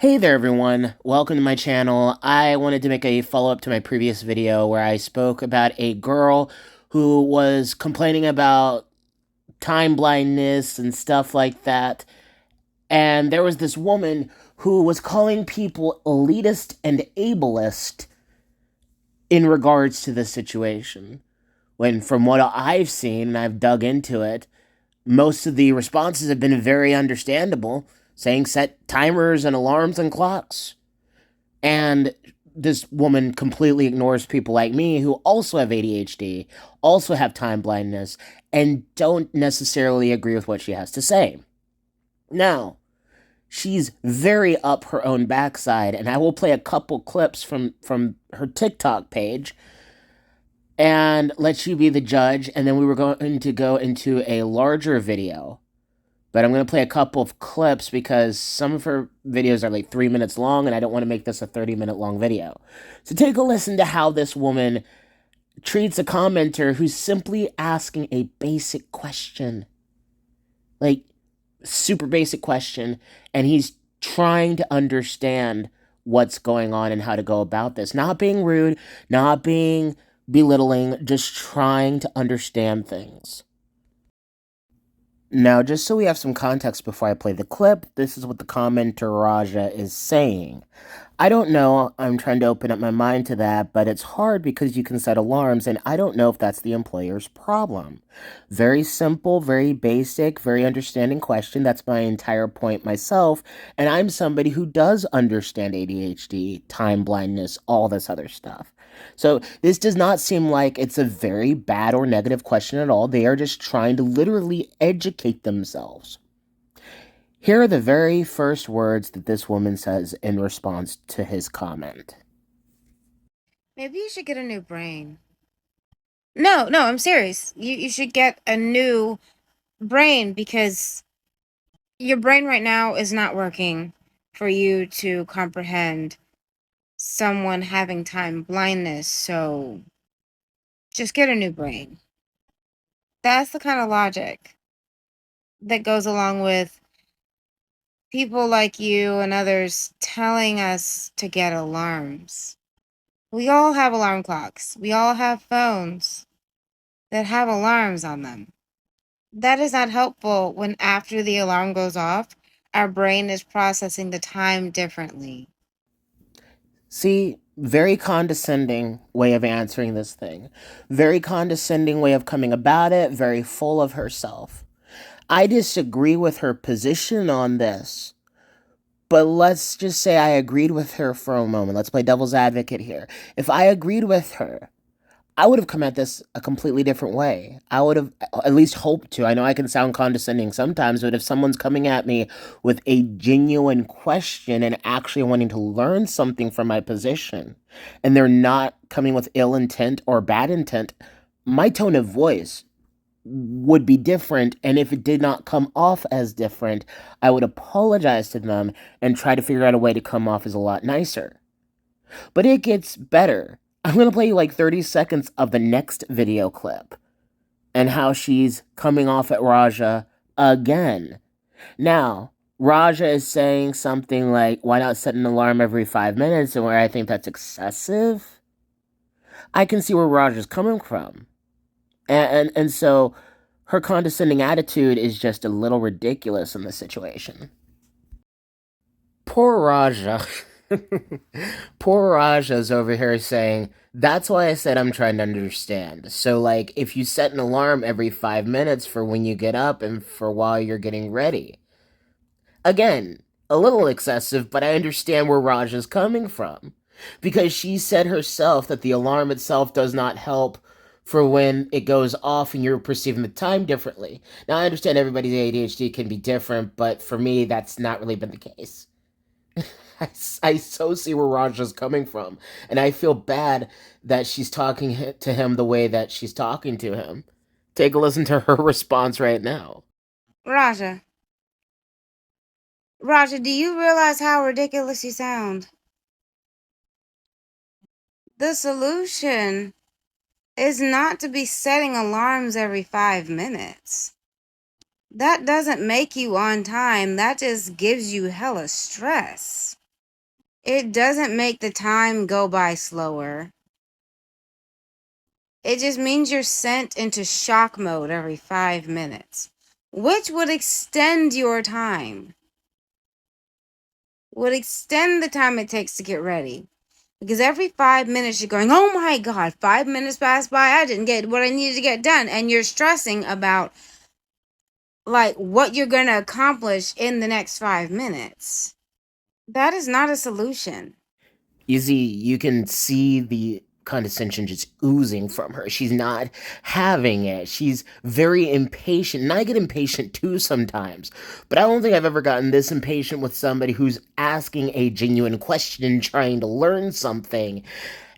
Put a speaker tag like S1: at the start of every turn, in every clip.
S1: Hey there everyone, welcome to my channel. I wanted to make a follow-up to my previous video where I spoke about a girl who was complaining about time blindness and stuff like that. And there was this woman who was calling people elitist and ableist in regards to this situation. When from what I've seen, and I've dug into it, most of the responses have been very understandable, saying set timers and alarms and clocks. And this woman completely ignores people like me who also have ADHD, also have time blindness, and don't necessarily agree with what she has to say. Now, she's very up her own backside, and I will play a couple clips from her TikTok page and let you be the judge, and then we were going to go into a larger video. But I'm going to play a couple of clips because some of her videos are like 3 minutes long, and I don't want to make this a 30-minute long video. So take a listen to how this woman treats a commenter who's simply asking a basic question. Like, super basic question, and he's trying to understand what's going on and how to go about this. Not being rude, not being belittling, just trying to understand things. Now, just so we have some context before I play the clip, this is what the commenter Raja is saying. I don't know, I'm trying to open up my mind to that, but it's hard because you can set alarms, and I don't know if that's the employer's problem. Very simple, very basic, very understanding question. That's my entire point myself, and I'm somebody who does understand ADHD, time blindness, all this other stuff. So this does not seem like it's a very bad or negative question at all. They are just trying to literally educate themselves. Here are the very first words that this woman says in response to his comment.
S2: Maybe you should get a new brain. No, I'm serious. You should get a new brain because your brain right now is not working for you to comprehend someone having time blindness. So just get a new brain. That's the kind of logic that goes along with people like you and others telling us to get alarms. We all have alarm clocks. We all have phones that have alarms on them. That is not helpful when after the alarm goes off, our brain is processing the time differently.
S1: See, very condescending way of answering this thing. Very condescending way of coming about it, very full of herself. I disagree with her position on this. But let's just say I agreed with her for a moment. Let's play devil's advocate here. If I agreed with her, I would have come at this a completely different way. I would have at least hoped to. I know I can sound condescending sometimes, but if someone's coming at me with a genuine question and actually wanting to learn something from my position, and they're not coming with ill intent or bad intent, my tone of voice would be different. And if it did not come off as different, I would apologize to them and try to figure out a way to come off as a lot nicer. But it gets better. I'm going to play you like 30 seconds of the next video clip and how she's coming off at Raja again. Now, Raja is saying something like, why not set an alarm every 5 minutes? And where I think that's excessive, I can see where Raja's coming from. And so her condescending attitude is just a little ridiculous in this situation. Poor Raja. Poor Raja's over here saying, that's why I said I'm trying to understand. So, like, if you set an alarm every 5 minutes for when you get up and for while you're getting ready. Again, a little excessive, but I understand where Raja's coming from. Because she said herself that the alarm itself does not help for when it goes off and you're perceiving the time differently. Now, I understand everybody's ADHD can be different, but for me, that's not really been the case. I so see where Raja's coming from, and I feel bad that she's talking to him the way that she's talking to him. Take a listen to her response right now.
S2: Raja, Raja, do you realize how ridiculous you sound? The solution is not to be setting alarms every 5 minutes. That doesn't make you on time. That just gives you hella stress. It doesn't make the time go by slower. It just means you're sent into shock mode every 5 minutes, which would extend your time, would extend the time it takes to get ready. Because every 5 minutes you're going, oh my God, 5 minutes passed by, I didn't get what I needed to get done. And you're stressing about like what you're going to accomplish in the next 5 minutes. That is not a solution.
S1: You see, you can see the condescension just oozing from her. She's not having it. She's very impatient. And I get impatient too sometimes. But I don't think I've ever gotten this impatient with somebody who's asking a genuine question and trying to learn something.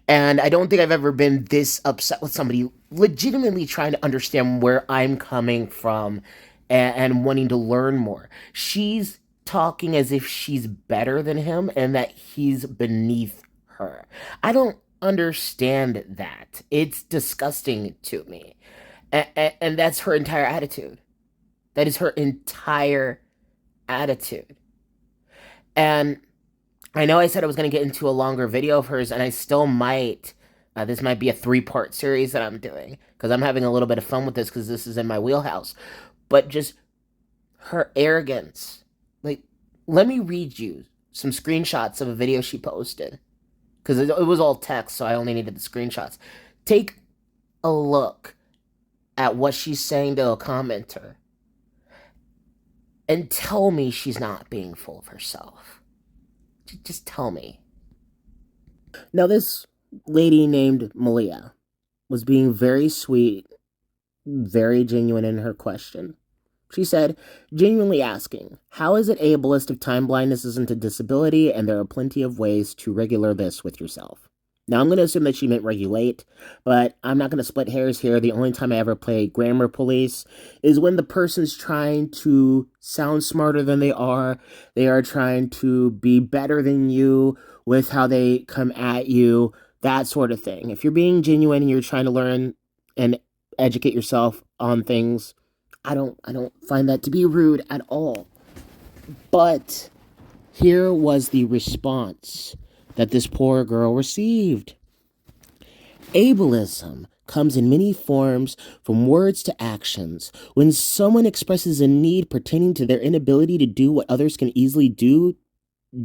S1: And I don't think I've ever been this upset with somebody legitimately trying to understand where I'm coming from and wanting to learn more. She's talking as if she's better than him and that he's beneath her. I don't understand that. It's disgusting to me. And that's her entire attitude. That is her entire attitude. And I know I said I was going to get into a longer video of hers, and I still might. This might be a three-part series that I'm doing because I'm having a little bit of fun with this because this is in my wheelhouse. But just her arrogance. Like, let me read you some screenshots of a video she posted because it was all text, so I only needed the screenshots. Take a look at what she's saying to a commenter and tell me she's not being full of herself. Just tell me. Now, this lady named Malia was being very sweet, very genuine in her question. She said, genuinely asking, how is it ableist if time blindness isn't a disability and there are plenty of ways to regular this with yourself? Now, I'm going to assume that she meant regulate, but I'm not going to split hairs here. The only time I ever play grammar police is when the person's trying to sound smarter than they are. They are trying to be better than you with how they come at you, that sort of thing. If you're being genuine and you're trying to learn and educate yourself on things, I don't find that to be rude at all. But here was the response that this poor girl received. Ableism comes in many forms, from words to actions. When someone expresses a need pertaining to their inability to do what others can easily do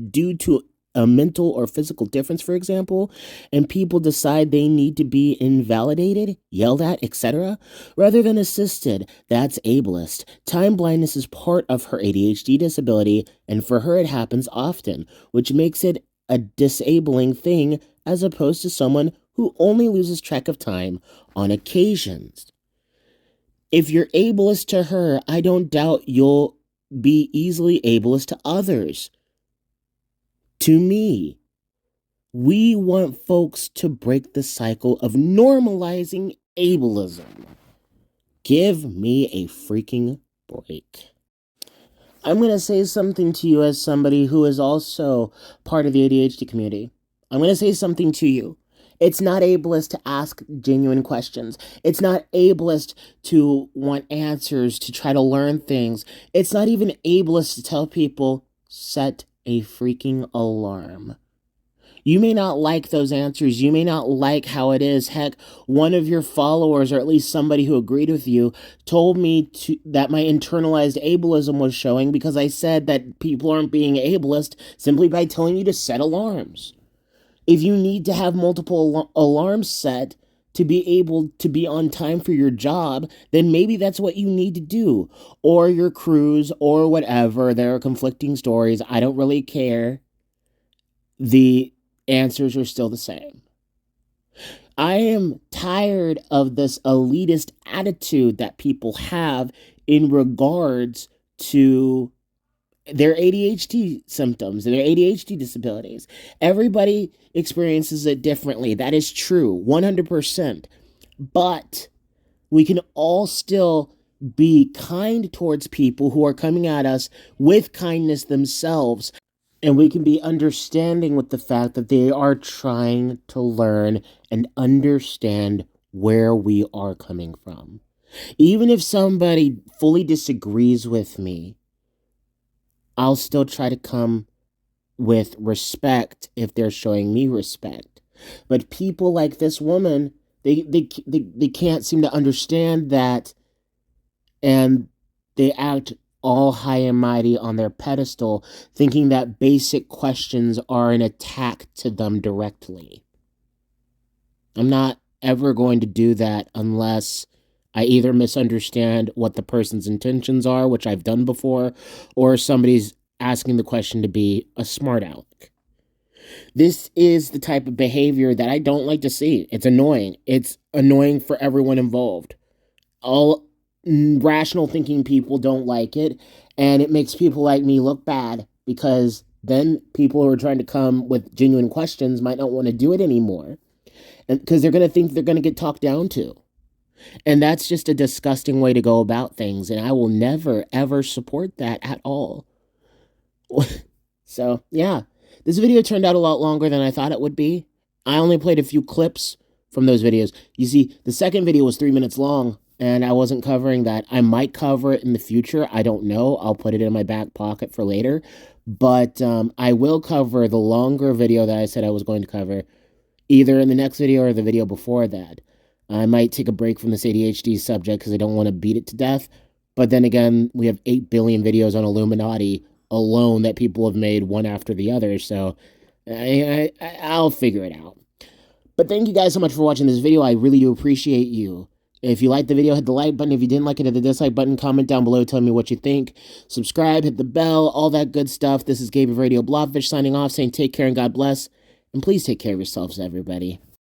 S1: due to a mental or physical difference, for example, and people decide they need to be invalidated, yelled at, etc., rather than assisted, that's ableist. Time blindness is part of her ADHD disability, and for her it happens often, which makes it a disabling thing as opposed to someone who only loses track of time on occasions. If you're ableist to her, I don't doubt you'll be easily ableist to others. To me, we want folks to break the cycle of normalizing ableism. Give me a freaking break. I'm going to say something to you as somebody who is also part of the ADHD community. I'm going to say something to you. It's not ableist to ask genuine questions. It's not ableist to want answers, to try to learn things. It's not even ableist to tell people, set a freaking alarm. You may not like those answers. You may not like how it is. Heck, one of your followers, or at least somebody who agreed with you, told me that my internalized ableism was showing because I said that people aren't being ableist simply by telling you to set alarms. If you need to have multiple alarms set to be able to be on time for your job, then maybe that's what you need to do. Or your crews, or whatever. There are conflicting stories. I don't really care. The answers are still the same. I am tired of this elitist attitude that people have in regards to their ADHD symptoms, their ADHD disabilities. Everybody experiences it differently. That is true, 100%. But we can all still be kind towards people who are coming at us with kindness themselves. And we can be understanding with the fact that they are trying to learn and understand where we are coming from. Even if somebody fully disagrees with me, I'll still try to come with respect if they're showing me respect. But people like this woman, they can't seem to understand that, and they act all high and mighty on their pedestal, thinking that basic questions are an attack to them directly. I'm not ever going to do that unless I either misunderstand what the person's intentions are, which I've done before, or somebody's asking the question to be a smart aleck. This is the type of behavior that I don't like to see. It's annoying. It's annoying for everyone involved. All rational thinking people don't like it, and it makes people like me look bad, because then people who are trying to come with genuine questions might not want to do it anymore, because they're going to think they're going to get talked down to. And that's just a disgusting way to go about things, and I will never ever support that at all. So, yeah, this video turned out a lot longer than I thought it would be. I only played a few clips from those videos. You see, the second video was 3 minutes long, and I wasn't covering that. I might cover it in the future. I don't know. I'll put it in my back pocket for later. But I will cover the longer video that I said I was going to cover, either in the next video or the video before that. I might take a break from this ADHD subject because I don't want to beat it to death. But then again, we have 8 billion videos on Illuminati alone that people have made one after the other. So I'll figure it out. But thank you guys so much for watching this video. I really do appreciate you. If you liked the video, hit the like button. If you didn't like it, hit the dislike button. Comment down below, tell me what you think. Subscribe, hit the bell, all that good stuff. This is Gabe of Radio Blobfish signing off, saying take care and God bless. And please take care of yourselves, everybody.